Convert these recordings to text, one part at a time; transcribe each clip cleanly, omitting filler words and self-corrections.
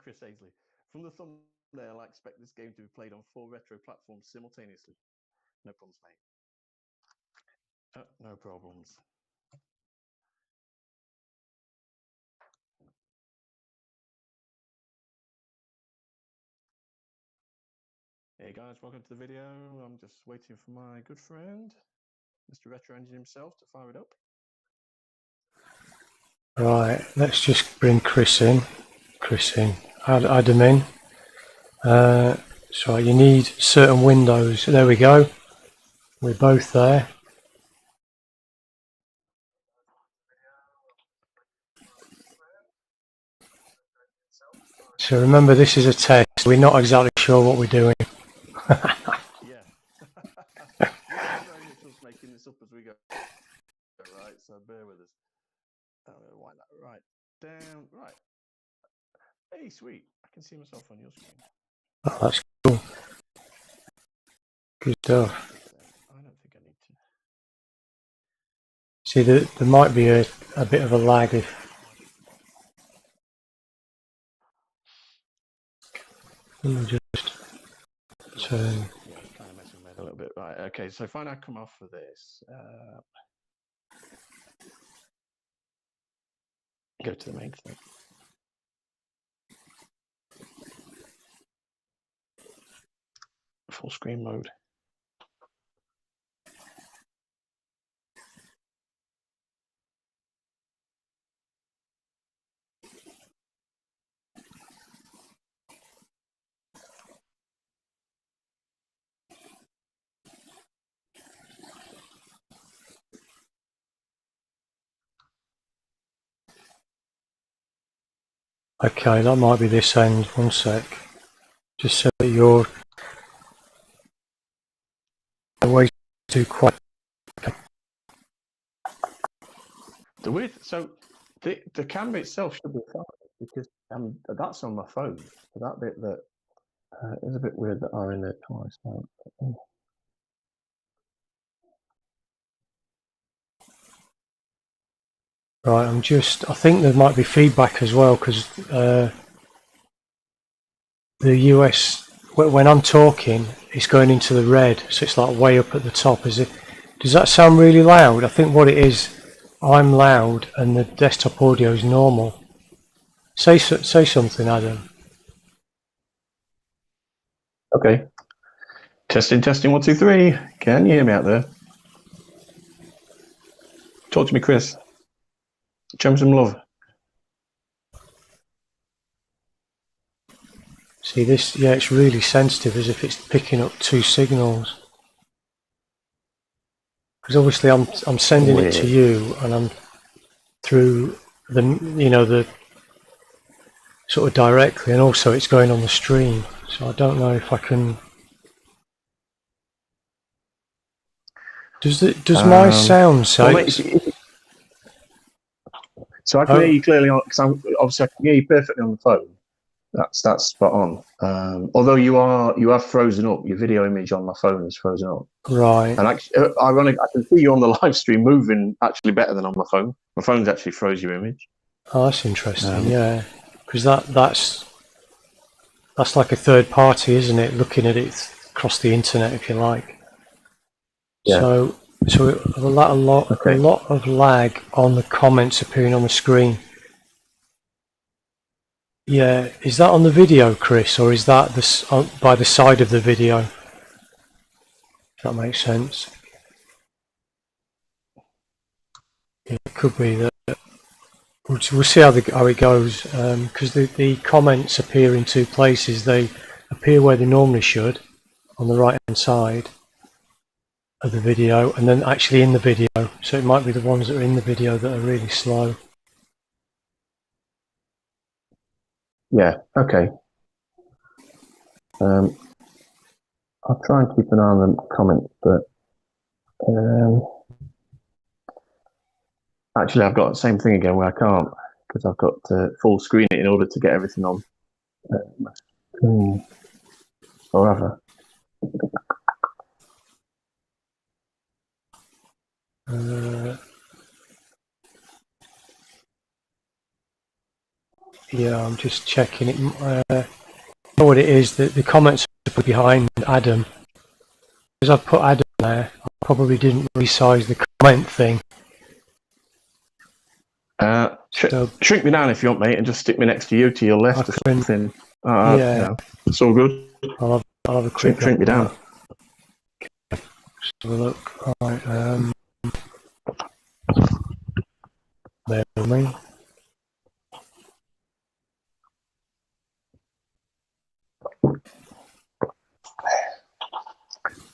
Chris Aisley. From the thumbnail, I expect this game to be played on 4 retro platforms simultaneously. No problems, mate. No problems. Hey guys, welcome to the video. I'm just waiting for my good friend, Mr. Retro Engine himself, to fire it up. Right, let's just bring Chris in. Add him in. So you need certain windows. There we go. We're both there. So remember, this is a test. We're not exactly sure what we're doing. Yeah. This is very much us making this up as we go. Right, so bear with us. Wind that right down. Right. Hey, sweet. I can see myself on your screen. Oh, that's cool. Good stuff. I don't think I need to. See, there might be a bit of a lag if. Let me just turn. Yeah, kind of messing with it a little bit. Right, okay, so if I now come off for this, go to the main thing. Full screen mode. Okay, that might be this end. One sec. Just so that you're way too quiet. The width, so the camera itself should be fine because that's on my phone. So that bit that is a bit weird that are in there twice. Right, I think there might be feedback as well because the US, when I'm talking, it's going into the red, so it's like way up at the top. Does that sound really loud? I think what it is, I'm loud and the desktop audio is normal. Say something, Adam. Okay. Testing, 1, 2, 3. Can you hear me out there? Talk to me, Chris. Show me some love. See this? Yeah, it's really sensitive, as if it's picking up 2 signals. Because obviously I'm sending it to you, and I'm through the sort of directly, and also it's going on the stream. So I don't know if I can. Does my sound say? So I can hear you clearly on, because obviously I can hear you perfectly on the phone. That's spot on. Although you have frozen up. Your video image on my phone is frozen up. Right. And actually, ironic, I can see you on the live stream moving actually better than on my phone. My phone's actually froze your image. Oh, that's interesting. Yeah, because that's like a third party, isn't it? Looking at it across the internet, if you like. Yeah. So a lot of lag on the comments appearing on the screen. Yeah, is that on the video, Chris, or is that by the side of the video? If that makes sense. Yeah, it could be that. We'll see how it goes, because the comments appear in 2 places. They appear where they normally should, on the right hand side of the video, and then actually in the video. So it might be the ones that are in the video that are really slow. Yeah. Okay. I'll try and keep an eye on the comments, but actually I've got the same thing again where I can't, because I've got to full screen it in order to get everything on my screen forever. Yeah, I'm just checking it. You know what it is? The comments are put behind Adam. Because I put Adam there, I probably didn't resize the comment thing. So Shrink me down if you want, mate, and just stick me next to you to your left or something. Yeah, you know, it's all good. I'll have a quick Shrink me down. Just have a look. Right, bear with me.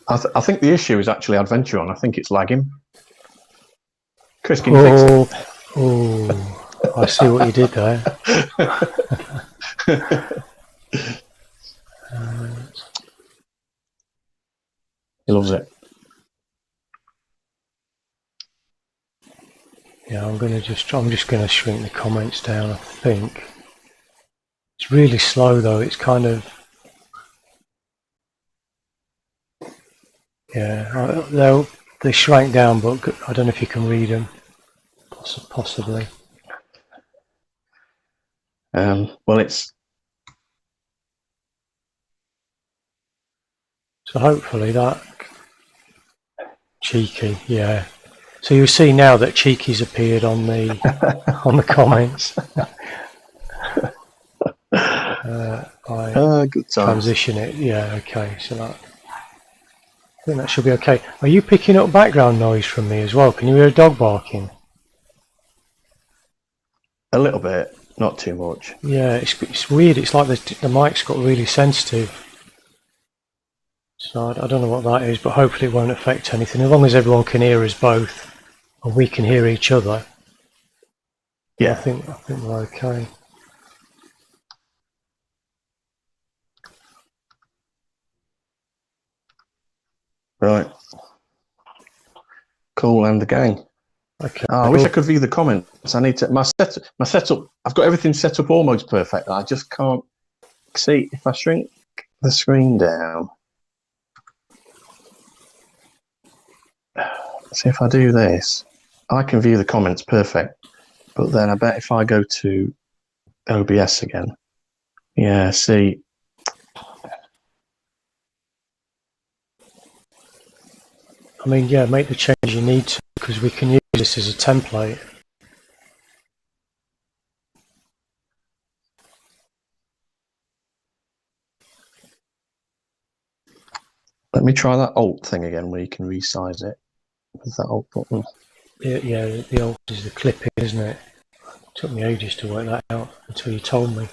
I think the issue is actually Adventuron. I think it's lagging. Chris, can you fix it? Oh, I see what you did there. He loves it. Yeah, I'm just gonna shrink the comments down. I think it's really slow though. It's kind of, yeah. They shrank down, but I don't know if you can read them. Possibly. Well, it's So hopefully that cheeky, yeah. So you see now that cheeky's appeared on the on the comments. good times. Transition it, yeah. Okay, so that, I think that should be okay. Are you picking up background noise from me as well? Can you hear a dog barking? A little bit, not too much. Yeah, it's weird. It's like the mic's got really sensitive. So I don't know what that is, but hopefully it won't affect anything. As long as everyone can hear us both, and we can hear each other. Yeah, I think we're okay. right. Cool, and the gang. Okay. I wish I could view the comments. I need to my setup. I've got everything set up almost perfect. I just can't see if I shrink the screen down. See if I do this, I can view the comments perfect. But then I bet if I go to OBS again, yeah, see. I mean, yeah, make the change you need to, because we can use this as a template. Let me try that Alt thing again, where you can resize it with that Alt button. Yeah, the Alt is the clipping, isn't it? It took me ages to work that out until you told me.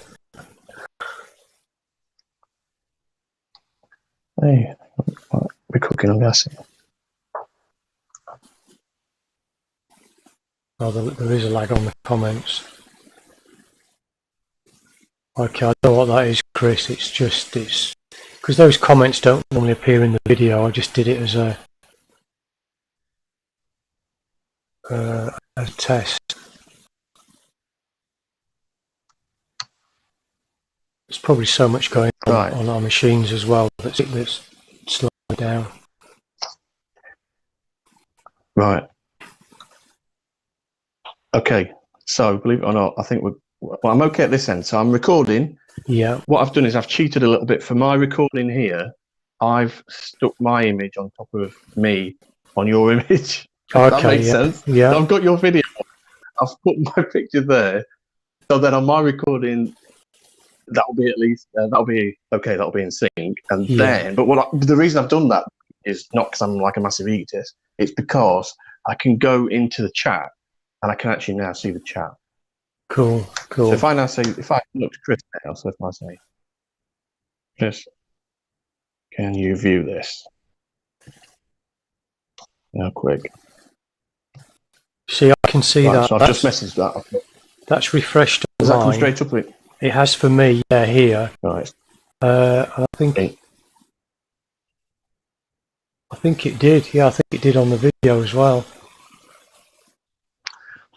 Hey, we're cooking, I'm guessing. Oh, there is a lag on the comments. Okay, I know what that is, Chris. It's because those comments don't normally appear in the video. I just did it as a test. There's probably so much going on our machines as well that's slowing down. Right. Okay. So, believe it or not, I think I'm okay at this end. So I'm recording. Yeah. What I've done is I've cheated a little bit. For my recording here, I've stuck my image on top of me on your image. Okay, that makes sense. Yeah. So I've got your video. I've put my picture there. So then on my recording, that'll be at least that'll be okay. That'll be in sync. And then, but the reason I've done that is not because I'm like a massive egotist. It's because I can go into the chat and I can actually now see the chat. Cool. So if I now say, if I look to Chris now, so if I say, Chris, can you view this? Now, quick. See, I can see that. So I've just messaged that. That's refreshed. Does that come straight up? It has for me, yeah, here. Right. I think it did. Yeah, I think it did on the video as well.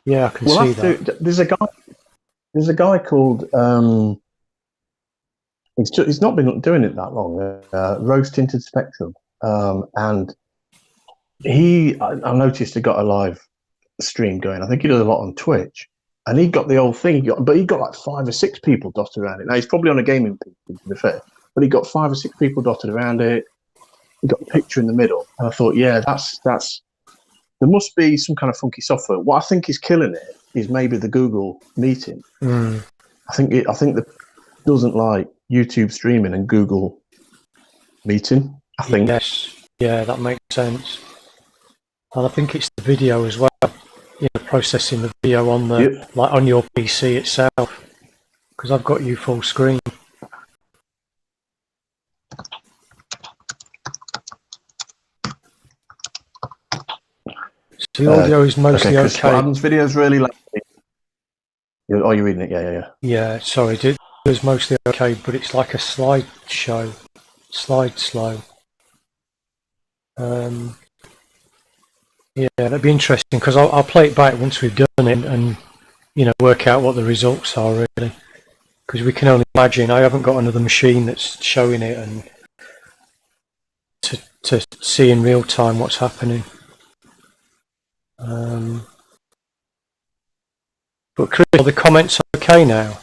Yeah, I can see that. There's a guy called. He's not been doing it that long. Roast Tinted Spectrum, and I noticed he got a live stream going. I think he does a lot on Twitch, and he got the whole thing. But he got like 5 or 6 people dotted around it. Now he's probably on a gaming PC, to be fair, but he got 5 or 6 people dotted around it. He got a picture in the middle, and I thought, yeah, that's. There must be some kind of funky software. What I think is killing it is maybe the Google meeting. Mm. I think that doesn't like YouTube streaming and Google meeting. I think. Yes, yeah, that makes sense. And I think it's the video as well. You know, processing the video on the like on your PC itself, because I've got you full screen. So the audio is mostly okay. Adam's video is really loud. Oh, you're reading it? Yeah. Yeah, sorry, it was mostly okay, but it's like a slideshow, slide slow. Yeah, that'd be interesting because I'll play it back once we've done it and you know work out what the results are really, because we can only imagine. I haven't got another machine that's showing it and to see in real time what's happening. But Chris, are the comments okay now?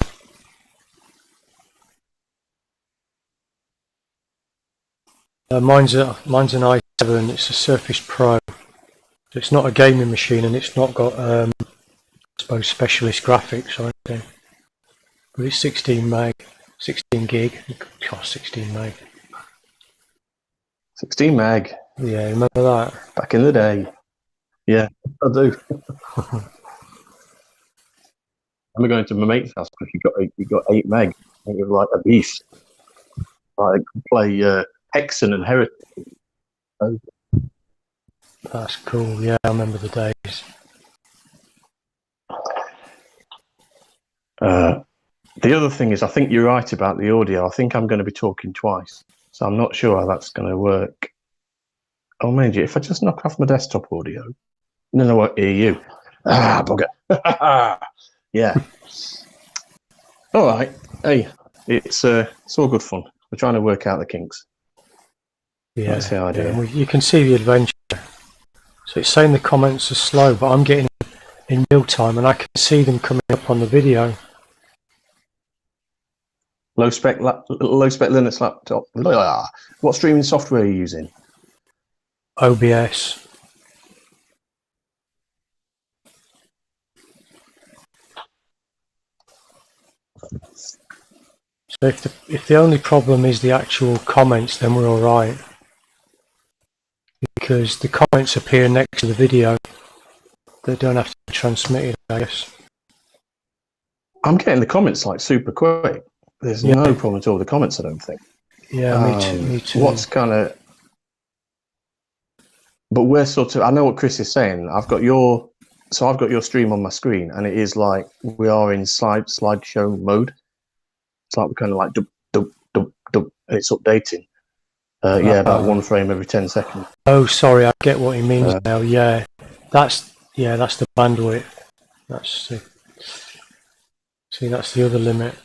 Mine's an i7. It's a Surface Pro. So it's not a gaming machine, and it's not got, I suppose, specialist graphics or anything. But it's 16 meg, 16 gig. God, 16 meg. 16 meg. Yeah, remember that? Back in the day. Yeah, I do. I'm going to my mate's house because you got 8 meg. It was like a beast. Like play Hexen and Heretic. That's cool. Yeah, I remember the days. The other thing is, I think you're right about the audio. I think I'm going to be talking twice, so I'm not sure how that's going to work. Oh, mind you, if I just knock off my desktop audio, then I won't hear you. Ah, bugger. Yeah. All right. Hey, it's all good fun. We're trying to work out the kinks. Yeah, that's the idea. Yeah, you can see the adventure. So it's saying the comments are slow, but I'm getting in real time, and I can see them coming up on the video. Low spec Linux laptop. What streaming software are you using? OBS. So if the only problem is the actual comments, then we're all right, because the comments appear next to the video. They don't have to be transmitted, I guess. I'm getting the comments like super quick. There's no problem at all with the comments, I don't think. Yeah, me too. What's kind of... But we're sort of... I know what Chris is saying. I've got your stream on my screen, and it is like we are in slideshow mode. It's like we're kind of like dub, and it's updating. About 1 frame every 10 seconds. Oh, sorry, I get what he means now. Yeah, that's the bandwidth. That's the other limit.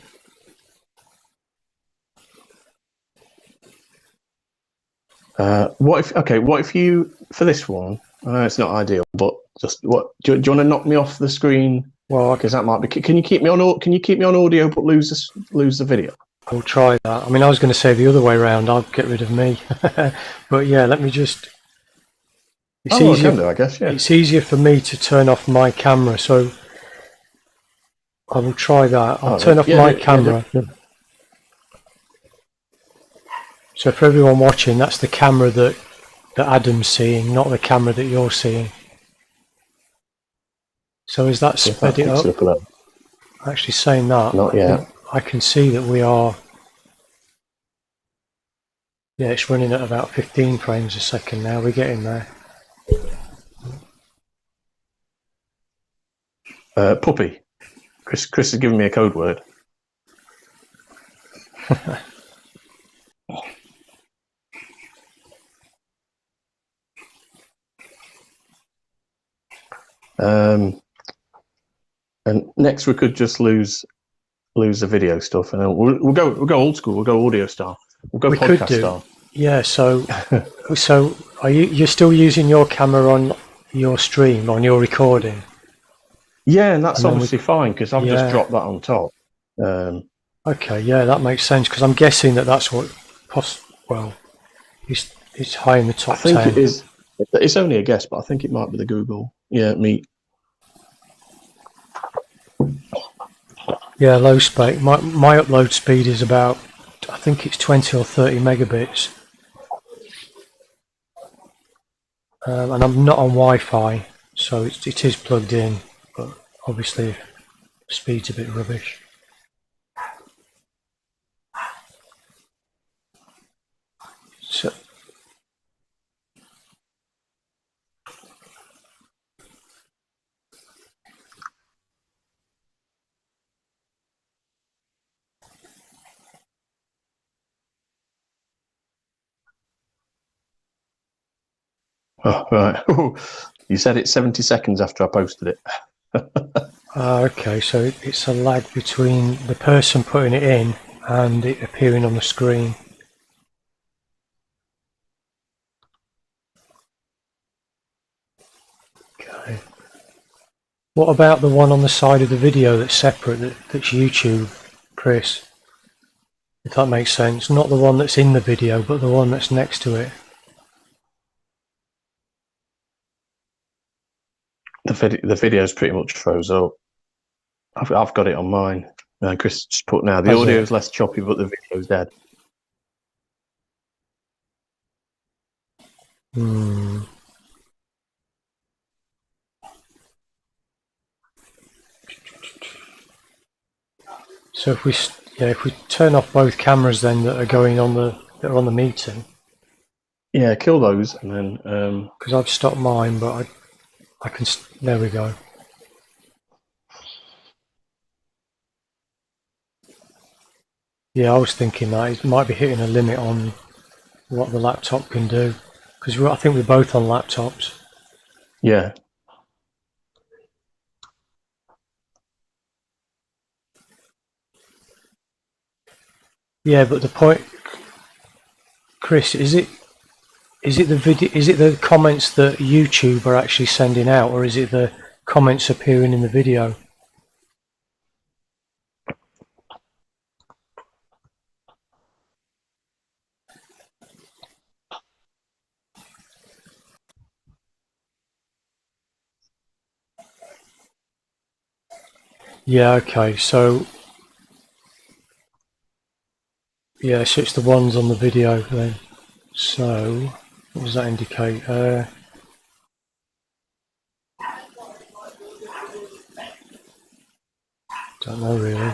What if you, for this one, I know it's not ideal, but just do you want to knock me off the screen? Well, because that might be. Can you keep me on audio but lose the video? I'll try that. I mean, I was going to say the other way around. I'll get rid of me, but yeah, let me just. It's easier. I guess. Yeah. It's easier for me to turn off my camera, so I will try that. I'll turn off my camera. Yeah. So for everyone watching, that's the camera that Adam's seeing, not the camera that you're seeing. So is that sped it up? Actually saying that, not yet. I can see that we are... Yeah, it's running at about 15 frames a second now. We're getting there. Puppy. Chris has given me a code word. And next we could just lose the video stuff, and then we'll go old school. We'll go audio style. We'll go podcast style. Yeah. So are you're still using your camera on your stream, on your recording? Yeah, and that's And then obviously fine because I've just dropped that on top. Okay, yeah, that makes sense because I'm guessing that that's what. Well, it's high in the top I think 10. it is. It's only a guess, but I think it might be the Google. Yeah, meat. Yeah, low spec. My upload speed is about, I think it's 20 or 30 megabits, and I'm not on Wi-Fi, so it is plugged in, but obviously speed's a bit rubbish. So, Oh, right. You said it's 70 seconds after I posted it. okay, so it's a lag between the person putting it in and it appearing on the screen. Okay. What about the one on the side of the video that's separate, that's YouTube, Chris? If that makes sense. Not the one that's in the video, but the one that's next to it. The video's pretty much froze up. I've got it on mine. Chris just put now. The Has audio it? is less choppy, but the video's dead. Hmm. So if we turn off both cameras then that are going on that are on the meeting, Yeah, kill those and then. because I've stopped mine, but I can. There we go. Yeah, I was thinking that it might be hitting a limit on what the laptop can do, because I think we're both on laptops. Yeah. Yeah, but the point, Chris, is it the video? Is it the comments that YouTube are actually sending out, or is it the comments appearing in the video? Yeah. Okay. So yeah, so it's the ones on the video then. So what does that indicate? Don't know really.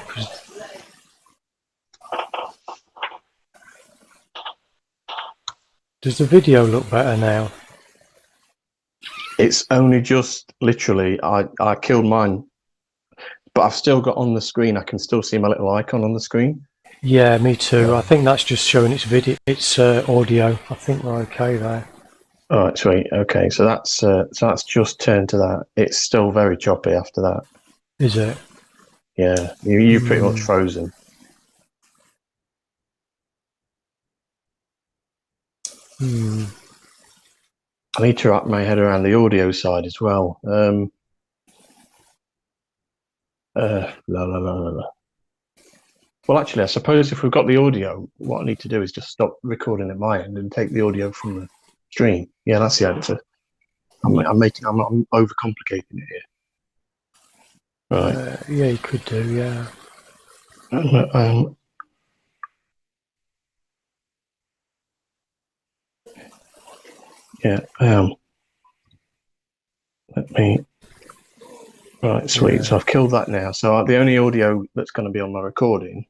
Does the video look better now? It's only just literally, I killed mine, but I've still got on the screen, I can still see my little icon on the screen. Yeah, me too. I think that's just showing its video, its audio. I think we're okay there. All right, sweet. Okay, so that's just turned to that. It's still very choppy after that. Is it? Yeah, you pretty much frozen. Hmm. I need to wrap my head around the audio side as well. La la la la la. Well, actually, I suppose if we've got the audio, what I need to do is just stop recording at my end and take the audio from the stream. Yeah, that's the answer. I'm overcomplicating it here. Right. Yeah, you could do. Yeah. Yeah. Let me. Right, sweet. Yeah. So I've killed that now. So the only audio that's going to be on my recording.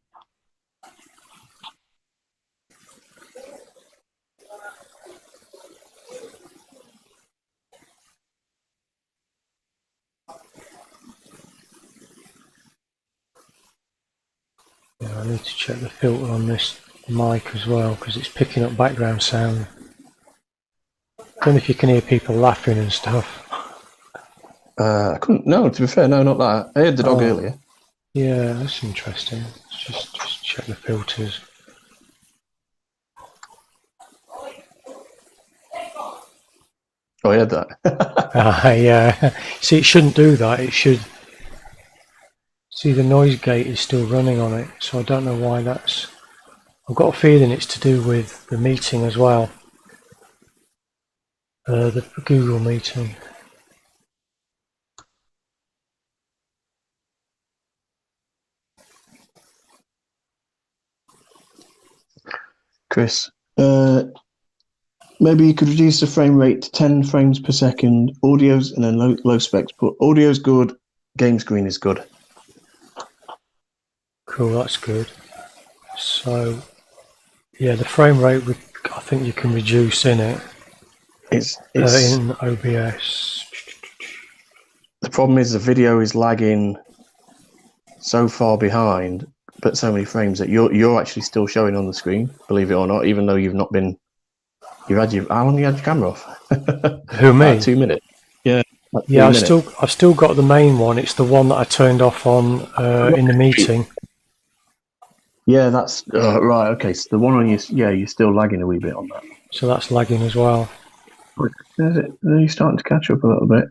Yeah, I need to check the filter on this mic as well because it's picking up background sound. Don't know if you can hear people laughing and stuff. I couldn't. No, to be fair, no, not that. I heard the dog earlier. Yeah, that's interesting. Let's just check the filters. Oh, I heard that. Yeah. See, it shouldn't do that. It should. See, the noise gate is still running on it, so I don't know why that's... I've got a feeling it's to do with the meeting as well. The Google meeting. Chris, maybe you could reduce the frame rate to 10 frames per second. Audio's and then low specs. But audio's good. Game screen is good. Cool, that's good. So, yeah, the frame rate, I think you can reduce in it. It's in OBS. The problem is the video is lagging so far behind, but so many frames that you're actually still showing on the screen, believe it or not, even though you've not been. How long have you had your camera off? Who, me? 2 minutes. Yeah. Yeah, I've still got the main one. It's the one that I turned off on in the meeting. Yeah, that's right. Okay, so the one on you're still lagging a wee bit on that. So that's lagging as well. You're starting to catch up a little bit.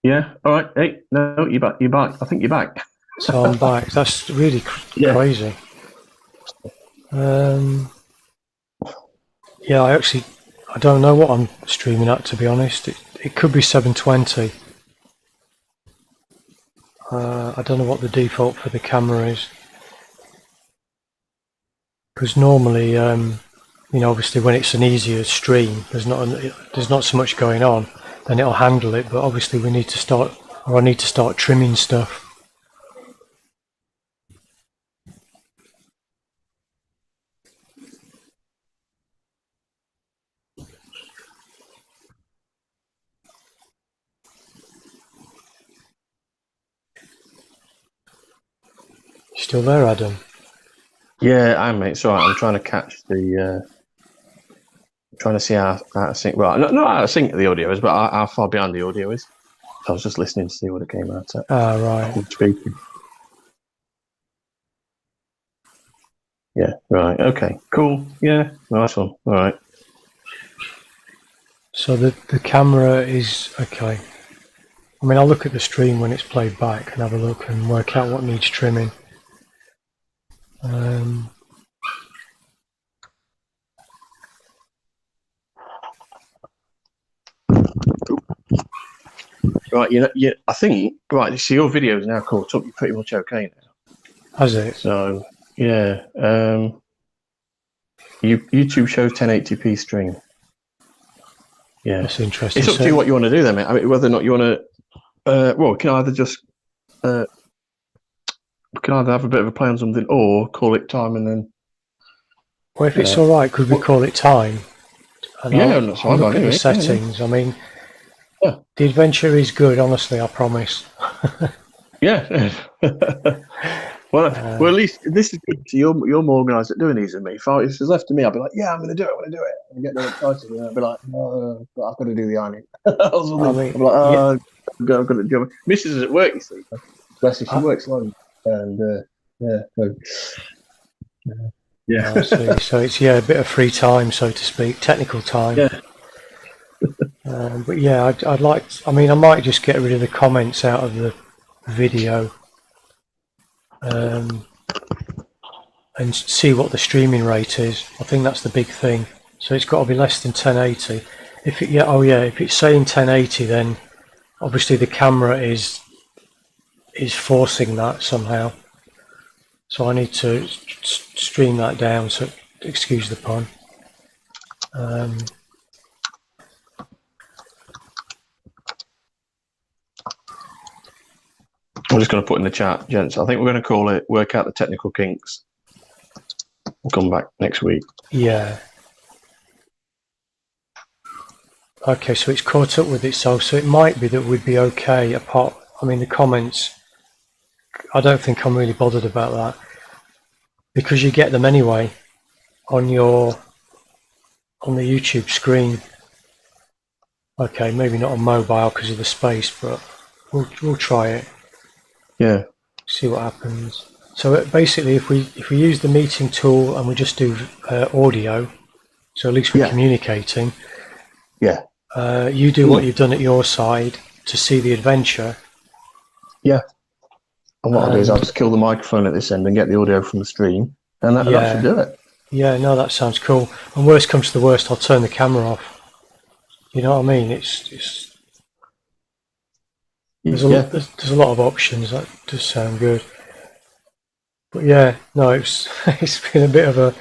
Yeah. All right. Hey, no, you're back. You're back. I think you're back. So I'm back. That's really crazy. Yeah, I don't know what I'm streaming at, to be honest. It could be 720. I don't know what the default for the camera is. Because normally, obviously when it's an easier stream, there's not so much going on, then it'll handle it. But obviously I need to start trimming stuff. Still there, Adam? Yeah, I'm mate. It's all right. I'm trying to catch the. Trying to see how to sync. Well, not how to sync the audio is, but how far behind the audio is. So I was just listening to see what it came out at. Ah, right. Speaking. Yeah. Right. Okay. Cool. Yeah. Nice one. All right. So the camera is okay. I mean, I'll look at the stream when it's played back and have a look and work out what needs trimming. Right, I think so your video is now caught up. You're pretty much okay now. Has it? So yeah, YouTube shows 1080p stream. Yeah, that's interesting. It's up to you what you want to do, then, mate. I mean, whether or not you want to. We can either just we can either have a bit of a play on something or call it time and then. Well, if it's all right, could we call it time? And that's fine. Look at the settings. Yeah. I mean, the adventure is good. Honestly, I promise. Yeah. Well, at least this is good. So you're more organised at doing these than me. If it's left to me, I'll be like, yeah, I'm going to do it. I'm going to do it. And get excited, and I'll be like, no, but I've got to do the ironing. I'll be like, I've got to do it. Mrs. is at work, you see. Bless her, she works long, and yeah. I see. So it's a bit of free time, so to speak, technical time. Yeah. But yeah, I'd like. I might just get rid of the comments out of the video. And see what the streaming rate is. I think that's the big thing. So it's got to be less than 1080. If it's saying 1080, then obviously the camera is forcing that somehow. So I need to stream that down. So excuse the pun. I'm just going to put in the chat, gents. I think we're going to call it "Work Out the Technical Kinks." We'll come back next week. Yeah. Okay, so it's caught up with itself. So it might be that we'd be okay. The comments. I don't think I'm really bothered about that because you get them anyway on the YouTube screen. Okay, maybe not on mobile because of the space, but we'll try it. Yeah. See what happens. So basically, if we use the meeting tool and we just do audio, so at least we're communicating. Yeah. You do what you've done at your side, to see the adventure. Yeah. And what I'll do is I'll just kill the microphone at this end and get the audio from the stream, and that should do it. Yeah, no, that sounds cool. And worst comes to the worst, I'll turn the camera off. You know what I mean? There's a lot of options. That does sound good. But yeah, no, it's been a bit of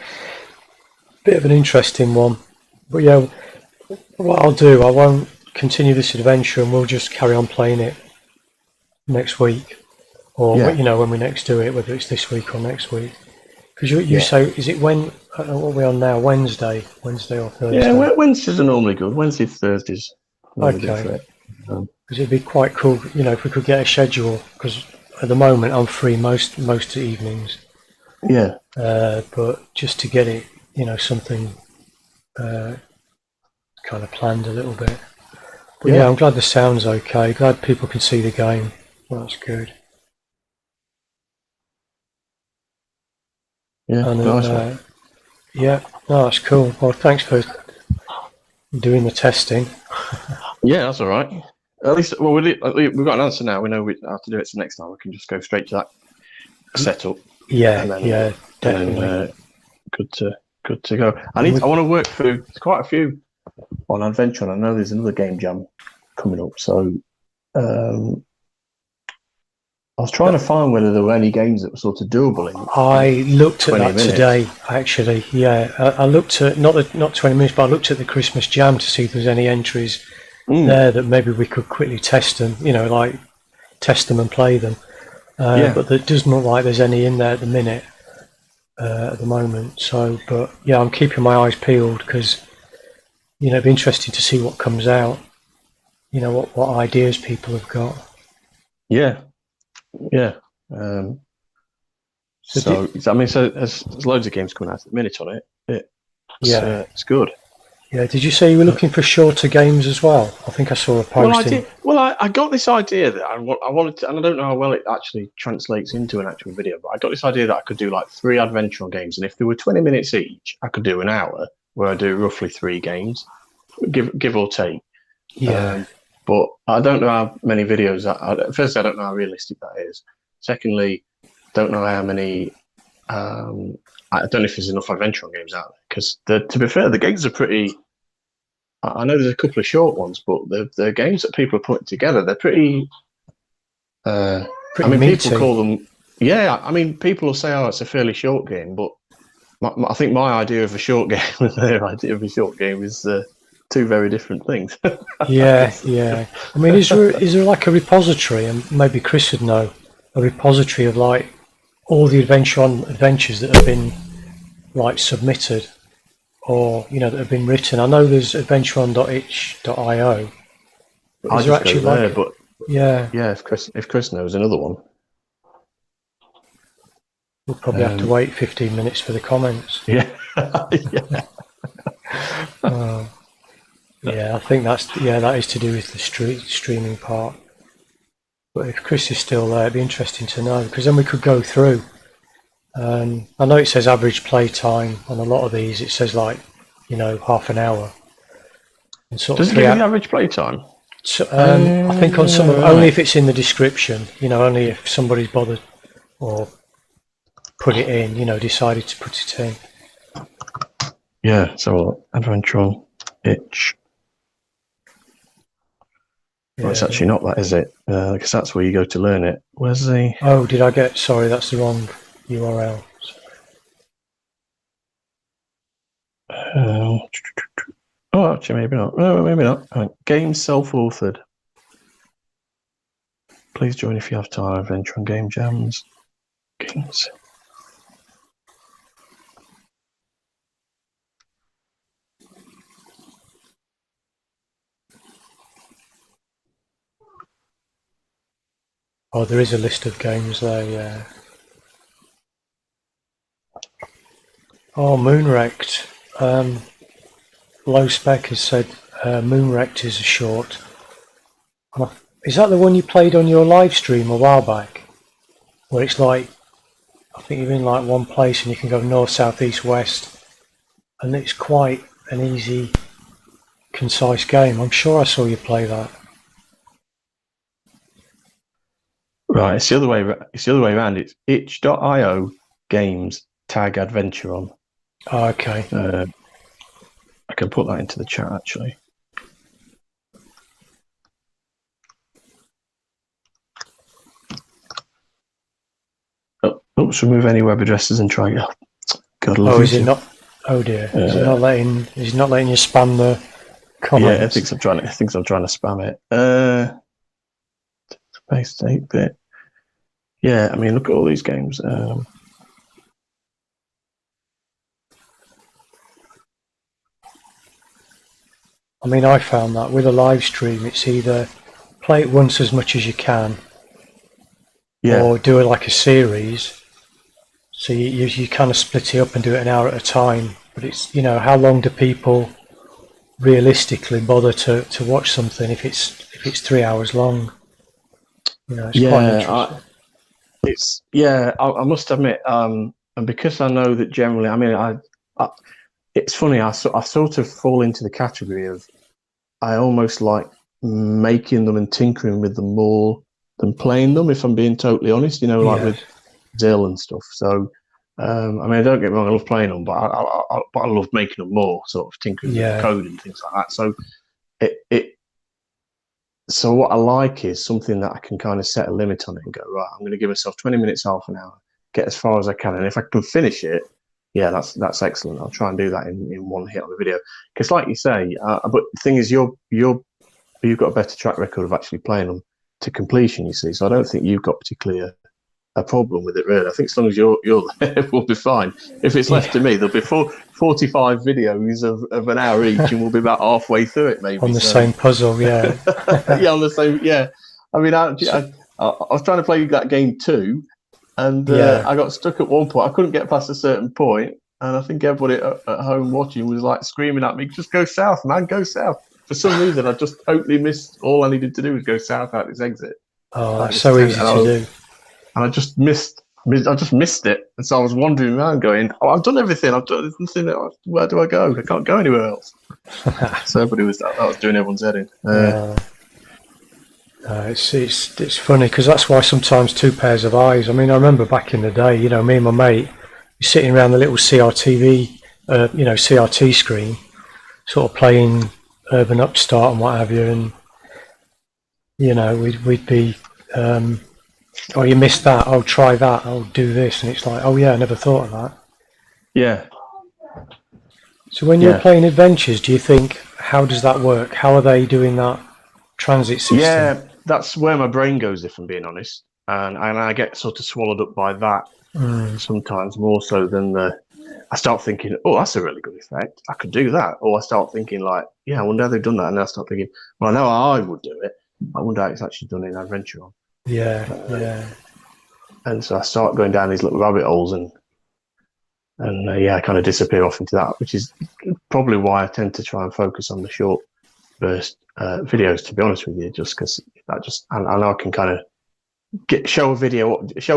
an interesting one. But yeah, what I'll do, I won't continue this adventure, and we'll just carry on playing it next week, or when we next do it, whether it's this week or next week. Because you say, is it when? I don't know what we're on now. Wednesday or Thursday? Yeah, Wednesdays are normally good. Wednesdays, Thursdays. Okay. Because it'd be quite cool, if we could get a schedule. Because at the moment I'm free most evenings. Yeah. But just to get it, something kind of planned a little bit. But yeah, I'm glad the sound's okay. Glad people can see the game. Well, that's good. Yeah, And, nice one. Yeah, no, that's cool. Well, thanks for doing the testing. Yeah, that's all right. At least, well, we've got an answer now. We know how to do it. So next time we can just go straight to that setup. Yeah, and then, yeah, definitely. And then, good to go. I want to work through quite a few on Adventure. And I know there's another game jam coming up. So I was trying to find whether there were any games that were sort of doable in. I looked at that minutes. today, actually. Yeah, I looked at not 20 minutes, but I looked at the Christmas Jam to see if there's any entries there that maybe we could quickly test them. Like test them and play them. But there doesn't look like there's any in there at the minute, at the moment. So, but yeah, I'm keeping my eyes peeled because it'd be interesting to see what comes out. What ideas people have got. Yeah. Yeah. So there's loads of games coming out at the minute on it. It's good. Yeah. Did you say you were looking for shorter games as well? I think I saw a post. I got this idea that I wanted to, and I don't know how well it actually translates into an actual video, but I got this idea that I could do like 3 adventure games, and if they were 20 minutes each, I could do an hour where I do roughly 3 games, give or take. Yeah. But I don't know how many videos. Firstly, I don't know how realistic that is. Secondly, don't know how many. I don't know if there's enough adventure games out there because, to be fair, the games are pretty. I know there's a couple of short ones, but the games that people are putting together, they're pretty. Meaty. People call them. Yeah, people will say, "Oh, it's a fairly short game," but I think my idea of a short game and their idea of a short game is 2 very different things. Yeah. Is there like a repository, and maybe Chris would know, a repository of like all the adventures that have been like submitted, or that have been written? I know there's adventuron.itch.io. Is there actually there? But yeah. If Chris knows another one, we'll probably have to wait 15 minutes for the comments. Yeah. Yeah, I think that is to do with the streaming part. But if Chris is still there, it'd be interesting to know, because then we could go through. I know it says average play time on a lot of these. It says like, half an hour. And sort Does it give you the average play time? So, I think on some of them, only if it's in the description. Only if somebody's bothered or put it in. Decided to put it in. Yeah. So Adventure itch. Well, it's actually not that, is it? Because that's where you go to learn it. Where's the... Oh, sorry, that's the wrong URL. Actually, maybe not. No, maybe not. Right. Game self-authored. Please join if you have time. Adventure on game jams. Games. Oh, there is a list of games there, yeah. Oh, Moonwrecked. Low Spec has said Moonwrecked is a short. Is that the one you played on your live stream a while back? Where it's like, I think you're in like one place and you can go north, south, east, west. And it's quite an easy, concise game. I'm sure I saw you play that. Right, it's the other way. It's the other way around. It's itch.io games tag adventure on. Oh, okay. I can put that into the chat actually. Oops, remove any web addresses and try it. God, I love Oh, is it YouTube. not? Oh dear. Is it not letting? Is it not letting you spam the comments? Yeah, I think I'm trying to spam it. Space 8-bit. Yeah, I mean, look at all these games. I mean, I found that with a live stream, it's either play it once as much as you can, or do it like a series. So you kind of split it up and do it an hour at a time. But it's, you know, how long do people realistically bother to watch something if it's 3 hours long? You know, it's quite interesting. I must admit, and because I know that generally, I mean, I it's funny. I sort of fall into the category of I almost like making them and tinkering with them more than playing them. If I'm being totally honest, you know, like with Zill and stuff. So, I mean, don't get me wrong, I love playing them, but I love making them more, sort of tinkering with the code and things like that. So, so what I like is something that I can kind of set a limit on it and go, right, I'm going to give myself 20 minutes, half an hour, get as far as I can, and if I can finish it, yeah, that's excellent. I'll try and do that in one hit on the video. Because, like you say, but the thing is, you've got a better track record of actually playing them to completion. You see, so I don't think you've got particularly a problem with it, really. I think as long as you're there, we'll be fine. If it's left to me, there'll be 45 videos of an hour each, and we'll be about halfway through it, maybe. On the same puzzle, yeah. Yeah, on the same, yeah. I mean, I was trying to play that game too, and I got stuck at one point. I couldn't get past a certain point, and I think everybody at home watching was like screaming at me, "Just go south, man, go south." For some reason, I just totally missed. All I needed to do was go south out this exit. Oh, that's so easy to do. And I just missed it. And so I was wandering around going, "Oh, I've done everything. I've done nothing. Where do I go? I can't go anywhere else." So everybody was that was doing everyone's head in. It's funny because that's why sometimes two pairs of eyes. I mean, I remember back in the day, you know, me and my mate sitting around the little CRTV, CRT screen, sort of playing Urban Upstart and what have you, and you know, we'd be, oh, you missed that. Oh, try that. Oh, do this, and it's like, oh yeah, I never thought of that. Yeah. So when you're playing adventures, do you think how does that work? How are they doing that transit system? Yeah, that's where my brain goes, if I'm being honest, and I get sort of swallowed up by that sometimes more so than I start thinking, oh, that's a really good effect. I could do that. Or I start thinking like, yeah, I wonder how they've done that. And I start thinking, well, I know how I would do it. I wonder how it's actually done in Adventure On. Yeah. And so I start going down these little rabbit holes and I kind of disappear off into that, which is probably why I tend to try and focus on the short burst videos, to be honest with you, just because I know I can kind of show a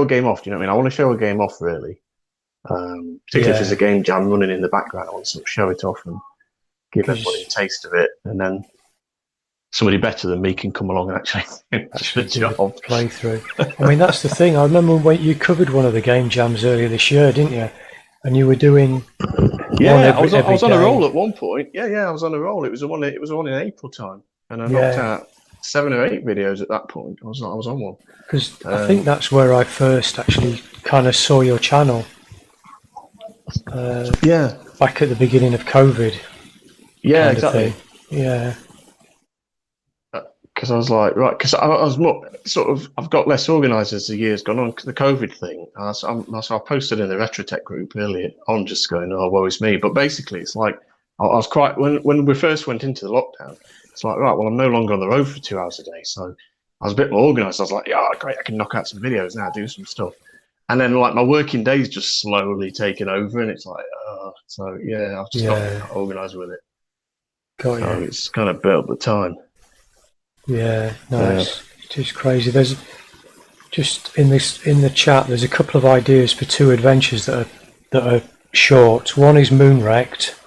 game off. Do you know what I mean? I want to show a game off, really. Particularly if there's a game jam running in the background, I want to sort of show it off and give everybody a taste of it, and then somebody better than me can come along and actually finish the job. Playthrough. I mean, that's the thing. I remember when you covered one of the game jams earlier this year, didn't you? And you were doing I was on a roll at one point. Yeah, I was on a roll. It was one in April time, and I knocked out 7 or 8 videos at that point. I was on one. Because I think that's where I first actually kind of saw your channel. Back at the beginning of COVID. Yeah, exactly. Yeah. Because I was like, right, because I was more sort of, I've got less organised as the years gone on. The COVID thing, so I posted in the Retrotech group earlier on, just going, oh, woe is me. But basically, it's like I was quite when we first went into the lockdown. It's like, right, well, I'm no longer on the road for 2 hours a day, so I was a bit more organised. I was like, yeah, great, I can knock out some videos now, do some stuff. And then like my working days just slowly taken over, and it's like, so yeah, I've just got organised with it. So it's kind of built the time. Yeah, no, it's just crazy. There's just in the chat. There's a couple of ideas for 2 adventures that are short. One is Moonwrecked,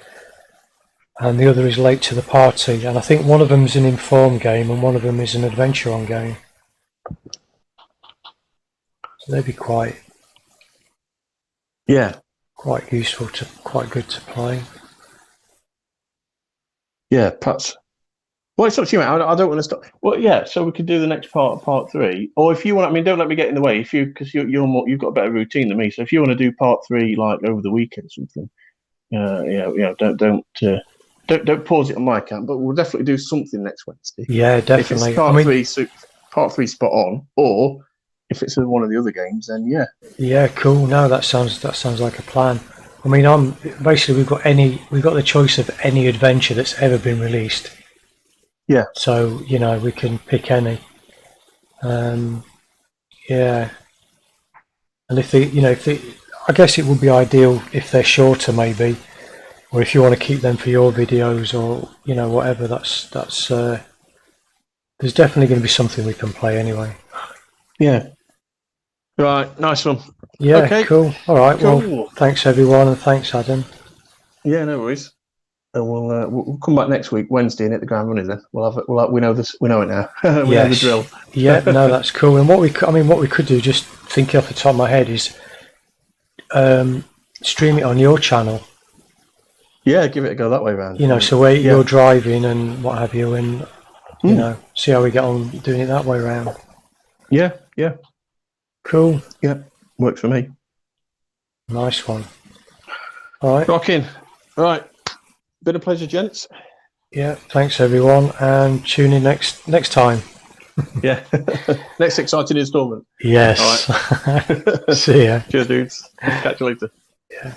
and the other is Late to the Party. And I think one of them is an Inform game, and one of them is an Adventure On game. they'd be quite useful to, quite good to play. Yeah, perhaps. Well, it's up to you, mate. I don't want to stop. Well, yeah. So we could do the next part 3, or if you want. I mean, don't let me get in the way. If you, because you're more, you've got a better routine than me. So if you want to do part 3 like over the weekend or something, don't pause it on my account. But we'll definitely do something next Wednesday. Yeah, definitely. If it's part 3 spot on, or if it's one of the other games, then yeah. Yeah, cool. No, that sounds like a plan. I mean, basically we've got the choice of any adventure that's ever been released. Yeah. So we can pick any. Yeah. And I guess it would be ideal if they're shorter, maybe, or if you want to keep them for your videos or whatever. That's there's definitely going to be something we can play anyway. Yeah. Right. Nice one. Yeah. Okay. Cool. All right. Cool. Well, thanks everyone, and thanks Adam. Yeah. No worries. And we'll come back next week, Wednesday, and hit the ground running. Then we know this. We know it now. We know the drill. Yeah, no, that's cool. And what we could do, just thinking off the top of my head, is stream it on your channel. Yeah, give it a go that way round. So where you're driving and what have you, and see how we get on doing it that way round. Yeah. Cool. Yeah, works for me. Nice one. All right. Rocking. All right. Been a pleasure, gents. Yeah, thanks everyone, and tune in next time. Yeah. Next exciting installment. Yes. All right. See ya. Cheers, dudes. Catch you later. Yeah.